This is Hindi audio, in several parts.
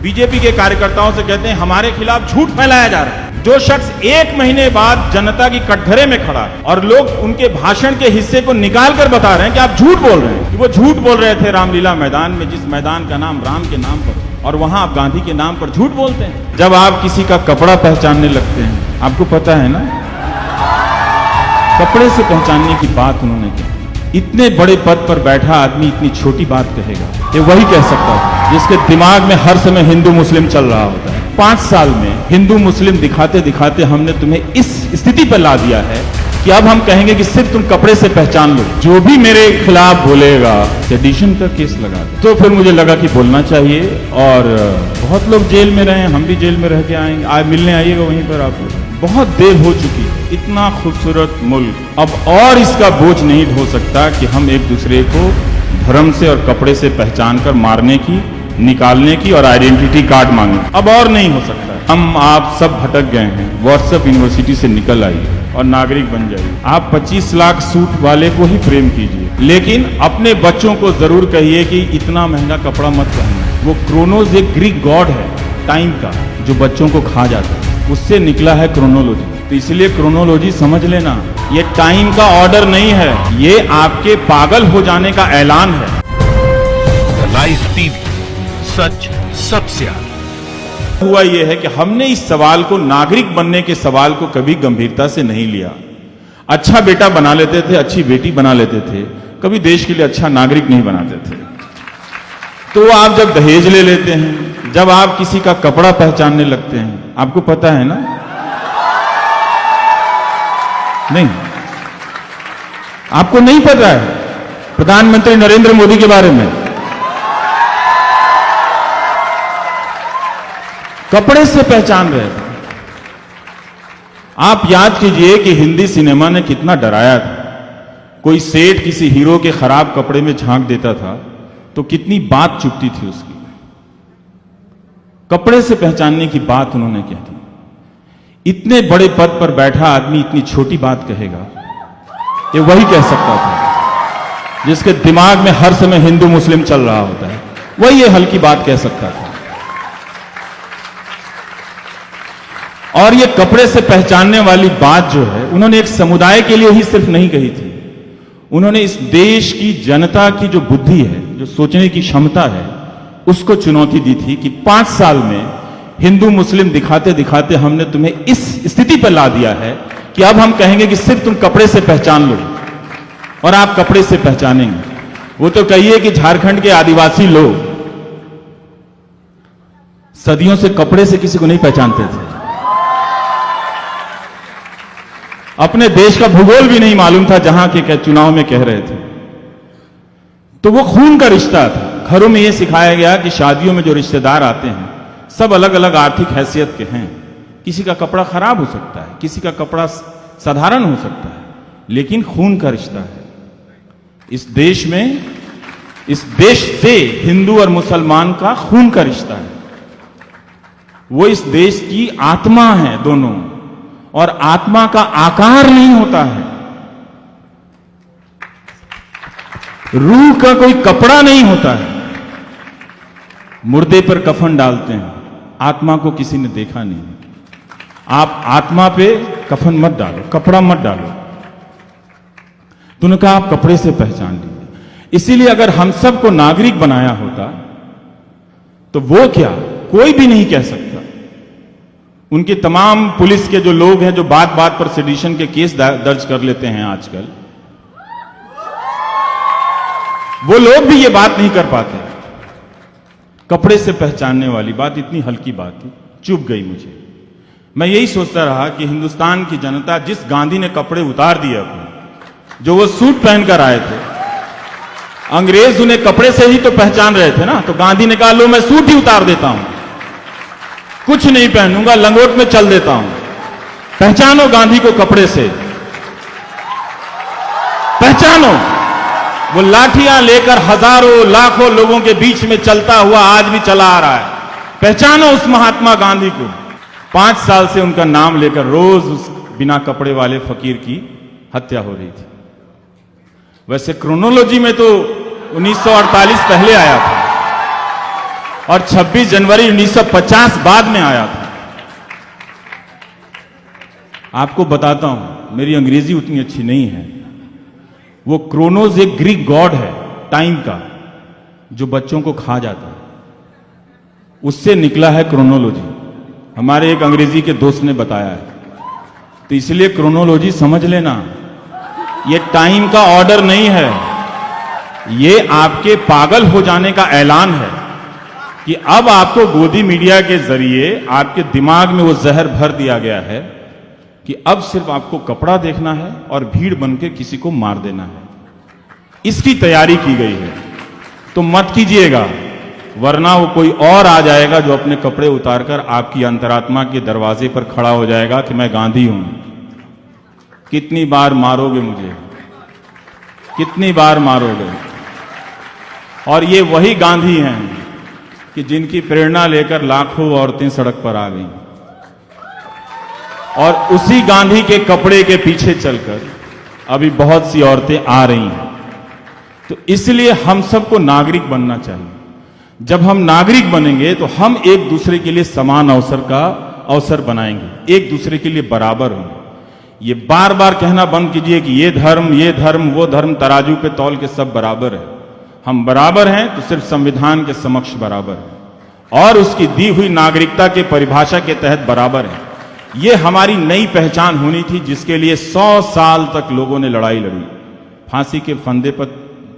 बीजेपी के कार्यकर्ताओं से कहते हैं हमारे खिलाफ झूठ फैलाया जा रहा है। जो शख्स 1 महीने बाद जनता की कटघरे में खड़ा है और लोग उनके भाषण के हिस्से को निकाल कर बता रहे हैं कि आप झूठ बोल रहे हैं, कि वो झूठ बोल रहे थे रामलीला मैदान में, जिस मैदान का नाम राम के नाम पर, और वहां आप गांधी के नाम पर झूठ बोलते हैं। जब आप किसी का कपड़ा पहचानने लगते हैं, आपको पता है ना, कपड़े से पहचानने की बात उन्होंने की। इतने बड़े पद पर बैठा आदमी इतनी छोटी बात कहेगा, ये वही कह सकता है जिसके दिमाग में हर समय हिंदू मुस्लिम चल रहा होता है। 5 साल में हिंदू मुस्लिम दिखाते दिखाते हमने तुम्हें इस स्थिति पर ला दिया है कि अब हम कहेंगे कि सिर्फ तुम कपड़े से पहचान लो। जो भी मेरे खिलाफ बोलेगा सेडिशन का केस लगा दे। तो फिर मुझे लगा कि बोलना चाहिए, और बहुत लोग जेल में रहे, हम भी जेल में रह के आएंगे, आज मिलने आइएगा वहीं पर। आप बहुत देर हो चुकी है। इतना खूबसूरत मुल्क, अब और इसका बोझ नहीं ढो सकता कि हम एक दूसरे को धर्म से और कपड़े से पहचान कर मारने की, निकालने की और आइडेंटिटी कार्ड मांगे। अब और नहीं हो सकता। हम आप सब भटक गए हैं। व्हाट्सएप यूनिवर्सिटी से निकल आइए और नागरिक बन जाइए। आप 25 लाख सूट वाले को ही प्रेम कीजिए, लेकिन अपने बच्चों को जरूर कहिए कि इतना महंगा कपड़ा मत पहनना। वो क्रोनोस एक ग्रीक गॉड है टाइम का, जो बच्चों को खा जाता है, उससे निकला है क्रोनोलॉजी। तो इसलिए क्रोनोलॉजी समझ लेना, ये टाइम का ऑर्डर नहीं है, ये आपके पागल हो जाने का ऐलान है। लाइव टीवी, सच सबसे आगे। हुआ यह है कि हमने इस सवाल को, नागरिक बनने के सवाल को, कभी गंभीरता से नहीं लिया। अच्छा बेटा बना लेते थे, अच्छी बेटी बना लेते थे, कभी देश के लिए अच्छा नागरिक नहीं बनाते थे। तो आप जब दहेज ले लेते हैं, जब आप किसी का कपड़ा पहचानने लगते हैं, आपको पता है ना, नहीं, आपको नहीं पता है प्रधानमंत्री नरेंद्र मोदी के बारे में। कपड़े से पहचान रहे थे। आप याद कीजिए कि हिंदी सिनेमा ने कितना डराया था। कोई सेठ किसी हीरो के खराब कपड़े में झांक देता था तो कितनी बात चुभती थी उसकी। कपड़े से पहचानने की बात उन्होंने कह दी। इतने बड़े पद पर बैठा आदमी इतनी छोटी बात कहेगा, ये वही कह सकता था जिसके दिमाग में हर समय हिंदू मुस्लिम चल रहा होता है, वही ये हल्की बात कह सकता था। और ये कपड़े से पहचानने वाली बात जो है, उन्होंने एक समुदाय के लिए ही सिर्फ नहीं कही थी, उन्होंने इस देश की जनता की जो बुद्धि है, जो सोचने की क्षमता है, उसको चुनौती दी थी कि 5 साल में हिंदू मुस्लिम दिखाते दिखाते हमने तुम्हें इस स्थिति पर ला दिया है कि अब हम कहेंगे कि सिर्फ तुम कपड़े से पहचान लो, और आप कपड़े से पहचानेंगे। वो तो कहिए कि झारखंड के आदिवासी लोग सदियों से कपड़े से किसी को नहीं पहचानते थे। अपने देश का भूगोल भी नहीं मालूम था, जहां के चुनाव में कह रहे थे। तो वो खून का रिश्ता था। घरों में यह सिखाया गया कि शादियों में जो रिश्तेदार आते हैं सब अलग अलग आर्थिक हैसियत के हैं। किसी का कपड़ा खराब हो सकता है, किसी का कपड़ा साधारण हो सकता है, लेकिन खून का रिश्ता है। इस देश में, इस देश से हिंदू और मुसलमान का खून का रिश्ता है। वो इस देश की आत्मा है दोनों, और आत्मा का आकार नहीं होता है। रूह का कोई कपड़ा नहीं होता है। मुर्दे पर कफन डालते हैं, आत्मा को किसी ने देखा नहीं। आप आत्मा पे कफन मत डालो, कपड़ा मत डालो। तूने कहा आप कपड़े से पहचान लीजिए। इसीलिए अगर हम सबको नागरिक बनाया होता तो वो क्या, कोई भी नहीं कह सकता। उनके तमाम पुलिस के जो लोग हैं, जो बात बात पर सेडिशन के केस दर्ज कर लेते हैं आजकल, वो लोग भी ये बात नहीं कर पाते। कपड़े से पहचानने वाली बात इतनी हल्की बात थी, चुभ गई मुझे। मैं यही सोचता रहा कि हिंदुस्तान की जनता, जिस गांधी ने कपड़े उतार दिए अपने, जो वो सूट पहनकर आए थे, अंग्रेज उन्हें कपड़े से ही तो पहचान रहे थे ना। तो गांधी ने कहा लो मैं सूट ही उतार देता हूं, कुछ नहीं पहनूंगा, लंगोट में चल देता हूं। पहचानो गांधी को कपड़े से, पहचानो। वो लाठियां लेकर हजारों लाखों लोगों के बीच में चलता हुआ आज भी चला आ रहा है। पहचानो उस महात्मा गांधी को। 5 साल से उनका नाम लेकर रोज उस बिना कपड़े वाले फकीर की हत्या हो रही थी। वैसे क्रोनोलॉजी में तो 1948 पहले आया था, और 26 जनवरी 1950 बाद में आया था। आपको बताता हूं, मेरी अंग्रेजी उतनी अच्छी नहीं है। वो क्रोनोस एक ग्रीक गॉड है टाइम का, जो बच्चों को खा जाता है, उससे निकला है क्रोनोलॉजी। हमारे एक अंग्रेजी के दोस्त ने बताया है। तो इसलिए क्रोनोलॉजी समझ लेना, ये टाइम का ऑर्डर नहीं है, ये आपके पागल हो जाने का ऐलान है कि अब आपको गोदी मीडिया के जरिए आपके दिमाग में वो जहर भर दिया गया है कि अब सिर्फ आपको कपड़ा देखना है और भीड़ बनकर किसी को मार देना है। इसकी तैयारी की गई है, तो मत कीजिएगा, वरना वो कोई और आ जाएगा जो अपने कपड़े उतारकर आपकी अंतरात्मा के दरवाजे पर खड़ा हो जाएगा कि मैं गांधी हूं। कितनी बार मारोगे मुझे, कितनी बार मारोगे? और ये वही गांधी हैं कि जिनकी प्रेरणा लेकर लाखों औरतें सड़क पर आ गईं, और उसी गांधी के कपड़े के पीछे चलकर अभी बहुत सी औरतें आ रही हैं। तो इसलिए हम सबको नागरिक बनना चाहिए। जब हम नागरिक बनेंगे तो हम एक दूसरे के लिए समान अवसर बनाएंगे, एक दूसरे के लिए बराबर होंगे। ये बार बार कहना बंद कीजिए कि ये धर्म वो धर्म, तराजू पे तौल के सब बराबर है। हम बराबर हैं तो सिर्फ संविधान के समक्ष बराबर है और उसकी दी हुई नागरिकता के परिभाषा के तहत बराबर है। ये हमारी नई पहचान होनी थी, जिसके लिए 100 साल तक लोगों ने लड़ाई लड़ी। फांसी के फंदे पर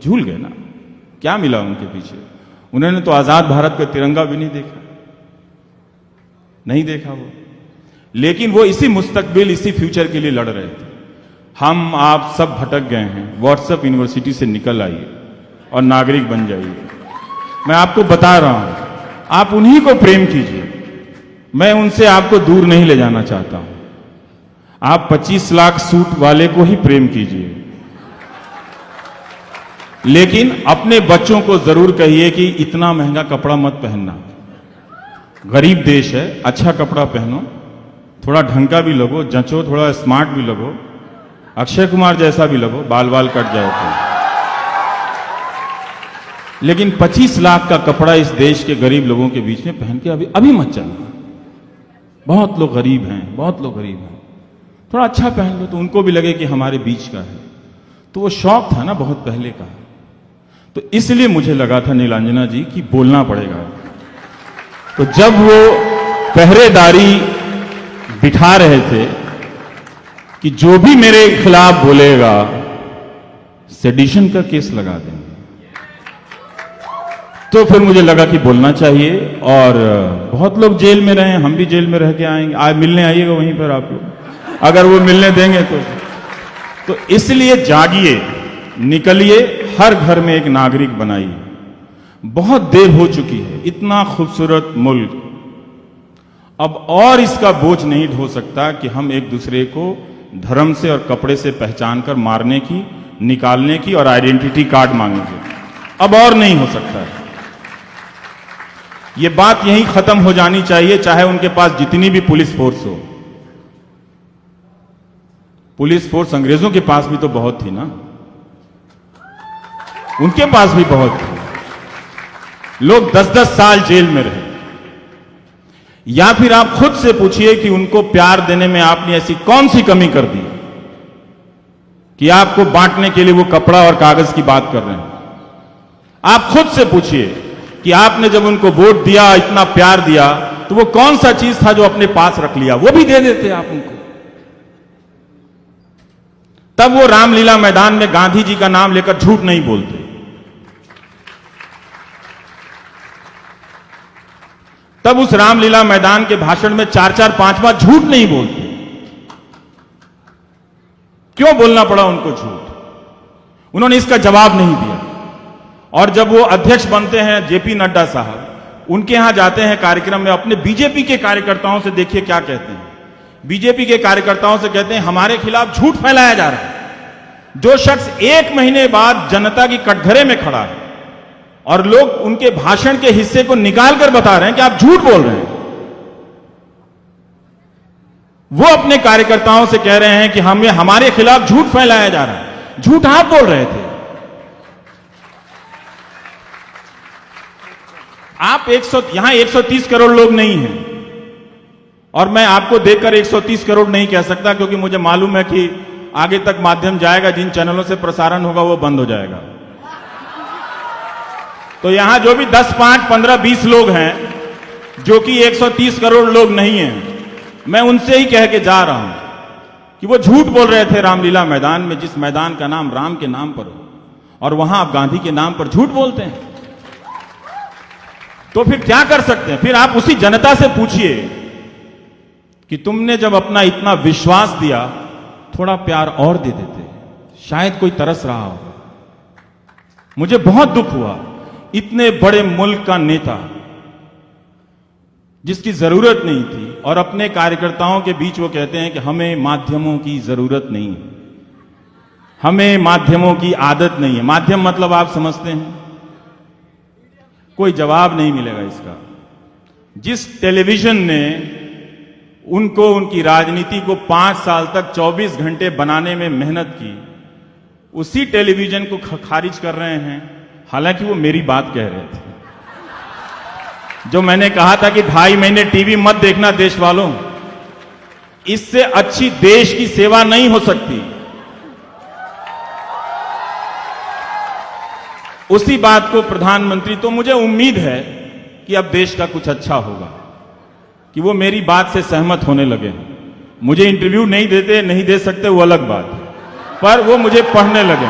झूल गए ना, क्या मिला उनके पीछे? उन्होंने तो आजाद भारत का तिरंगा भी नहीं देखा, नहीं देखा वो। लेकिन वो इसी मुस्तकबिल, इसी फ्यूचर के लिए लड़ रहे थे। हम आप सब भटक गए हैं। व्हाट्सएप यूनिवर्सिटी से निकल आइए और नागरिक बन जाइए। मैं आपको बता रहा हूं, आप उन्हीं को प्रेम कीजिए। मैं उनसे आपको दूर नहीं ले जाना चाहता हूं। आप 25 लाख सूट वाले को ही प्रेम कीजिए, लेकिन अपने बच्चों को जरूर कहिए कि इतना महंगा कपड़ा मत पहनना। गरीब देश है, अच्छा कपड़ा पहनो, थोड़ा ढंग का भी लगो, जंचो, थोड़ा स्मार्ट भी लगो, अक्षय कुमार जैसा भी लगो, बाल बाल कट जाए तो। लेकिन 25 लाख का कपड़ा इस देश के गरीब लोगों के बीच में पहन के अभी मत चलना। बहुत लोग गरीब हैं, बहुत लोग गरीब हैं। थोड़ा अच्छा पहन लो तो उनको भी लगे कि हमारे बीच का है। तो वो शौक था ना बहुत पहले का। तो इसलिए मुझे लगा था नीलांजना जी कि बोलना पड़ेगा। तो जब वो पहरेदारी बिठा रहे थे कि जो भी मेरे खिलाफ बोलेगा सेडिशन का केस लगा देंगे, तो फिर मुझे लगा कि बोलना चाहिए। और बहुत लोग जेल में रहे, हम भी जेल में रह के आएंगे। आज मिलने आइएगा वहीं पर आप लोग, अगर वो मिलने देंगे तो इसलिए जागिए, निकलिए, हर घर में एक नागरिक बनाइए। बहुत देर हो चुकी है। इतना खूबसूरत मुल्क, अब और इसका बोझ नहीं ढो सकता कि हम एक दूसरे को धर्म से और कपड़े से पहचान कर मारने की, निकालने की और आइडेंटिटी कार्ड मांगेंगे। अब और नहीं हो सकता है। ये बात यहीं खत्म हो जानी चाहिए, चाहे उनके पास जितनी भी पुलिस फोर्स हो। पुलिस फोर्स अंग्रेजों के पास भी तो बहुत थी ना, उनके पास भी बहुत थी। लोग 10-10 साल जेल में रहे। या फिर आप खुद से पूछिए कि उनको प्यार देने में आपने ऐसी कौन सी कमी कर दी कि आपको बांटने के लिए वो कपड़ा और कागज की बात कर रहे हैं। आप खुद से पूछिए कि आपने जब उनको वोट दिया, इतना प्यार दिया, तो वो कौन सा चीज था जो अपने पास रख लिया? वो भी दे देते आप उनको। तब वो रामलीला मैदान में गांधी जी का नाम लेकर झूठ नहीं बोलते। तब उस रामलीला मैदान के भाषण में 4-4, 5 झूठ नहीं बोलते। क्यों बोलना पड़ा उनको झूठ? उन्होंने इसका जवाब नहीं दिया। और जब वो अध्यक्ष बनते हैं जेपी नड्डा साहब, उनके यहां जाते हैं कार्यक्रम में, अपने बीजेपी के कार्यकर्ताओं से देखिए क्या कहते हैं। बीजेपी के कार्यकर्ताओं से कहते हैं हमारे खिलाफ झूठ फैलाया जा रहा है। जो शख्स 1 महीने बाद जनता की कटघरे में खड़ा है और लोग उनके भाषण के हिस्से को निकालकर बता रहे हैं कि आप झूठ बोल रहे हैं, वो अपने कार्यकर्ताओं से कह रहे हैं कि हमारे खिलाफ झूठ फैलाया जा रहा है। झूठ आप बोल रहे थे। आप यहां 130 करोड़ लोग नहीं हैं, और मैं आपको देखकर 130 करोड़ नहीं कह सकता, क्योंकि मुझे मालूम है कि आगे तक माध्यम जाएगा, जिन चैनलों से प्रसारण होगा वो बंद हो जाएगा। तो यहां जो भी 10, 5, 15, 20 लोग हैं जो कि 130 करोड़ लोग नहीं हैं, मैं उनसे ही कह के जा रहा हूं कि वो झूठ बोल रहे थे रामलीला मैदान में, जिस मैदान का नाम राम के नाम पर हो, और वहां आप गांधी के नाम पर झूठ बोलते हैं। तो फिर क्या कर सकते हैं? फिर आप उसी जनता से पूछिए कि तुमने जब अपना इतना विश्वास दिया, थोड़ा प्यार और दे देते, शायद कोई तरस रहा होगा। मुझे बहुत दुख हुआ, इतने बड़े मुल्क का नेता जिसकी जरूरत नहीं थी, और अपने कार्यकर्ताओं के बीच वो कहते हैं कि हमें माध्यमों की जरूरत नहीं है, हमें माध्यमों की आदत नहीं है। माध्यम मतलब आप समझते हैं, कोई जवाब नहीं मिलेगा इसका। जिस टेलीविजन ने उनको, उनकी राजनीति को 5 साल तक 24 घंटे बनाने में मेहनत की, उसी टेलीविजन को खारिज कर रहे हैं, हालांकि वो मेरी बात कह रहे थे। जो मैंने कहा था कि 2.5 महीने टीवी मत देखना देश वालों, इससे अच्छी देश की सेवा नहीं हो सकती। उसी बात को प्रधानमंत्री, तो मुझे उम्मीद है कि अब देश का कुछ अच्छा होगा, कि वो मेरी बात से सहमत होने लगे। मुझे इंटरव्यू नहीं देते, नहीं दे सकते, वो अलग बात है, पर वो मुझे पढ़ने लगे।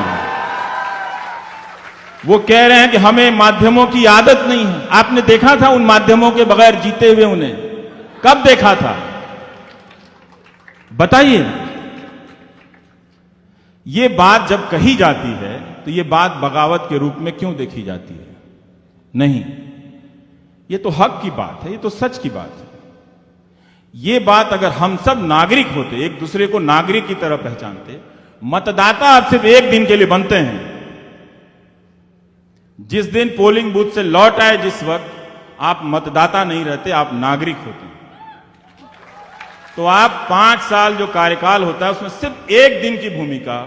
वो कह रहे हैं कि हमें माध्यमों की आदत नहीं है। आपने देखा था उन माध्यमों के बगैर जीते हुए उन्हें? कब देखा था? बताइए। ये बात जब कही जाती है तो ये बात बगावत के रूप में क्यों देखी जाती है? नहीं, ये तो हक की बात है, ये तो सच की बात है। ये बात अगर हम सब नागरिक होते, एक दूसरे को नागरिक की तरह पहचानते, मतदाता अब सिर्फ एक दिन के लिए बनते हैं। जिस दिन पोलिंग बूथ से लौट आए, जिस वक्त आप मतदाता नहीं रहते, आप नागरिक होते हैं। तो आप 5 साल जो कार्यकाल होता है उसमें सिर्फ एक दिन की भूमिका,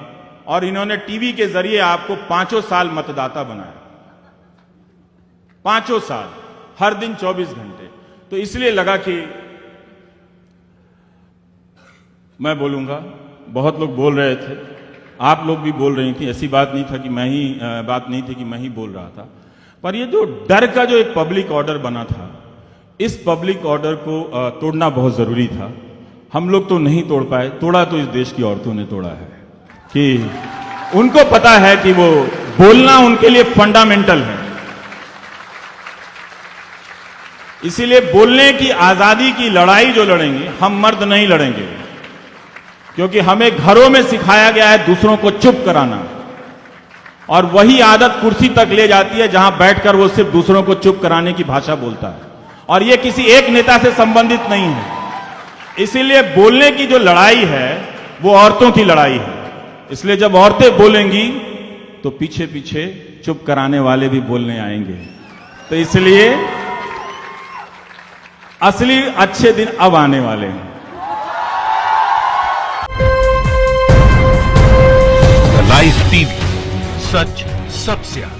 और इन्होंने टीवी के जरिए आपको 5 साल मतदाता बनाया। 5 साल, हर दिन 24 घंटे। तो इसलिए लगा कि मैं बोलूंगा। बहुत लोग बोल रहे थे, आप लोग भी बोल रही थी, ऐसी बात नहीं था कि मैं ही बोल रहा था। पर ये जो डर का जो एक पब्लिक ऑर्डर बना था, इस पब्लिक ऑर्डर को तोड़ना बहुत जरूरी था। हम लोग तो नहीं तोड़ पाए, तोड़ा तो इस देश की औरतों ने तोड़ा है, कि उनको पता है कि वो बोलना उनके लिए फंडामेंटल है। इसीलिए बोलने की आजादी की लड़ाई जो लड़ेंगे, हम मर्द नहीं लड़ेंगे, क्योंकि हमें घरों में सिखाया गया है दूसरों को चुप कराना, और वही आदत कुर्सी तक ले जाती है जहां बैठकर वो सिर्फ दूसरों को चुप कराने की भाषा बोलता है, और ये किसी एक नेता से संबंधित नहीं है। इसीलिए बोलने की जो लड़ाई है वो औरतों की लड़ाई है। इसलिए जब औरतें बोलेंगी तो पीछे पीछे चुप कराने वाले भी बोलने आएंगे। तो इसलिए असली अच्छे दिन अब आने वाले हैं। लाइव टीवी, सच सबसे आगे।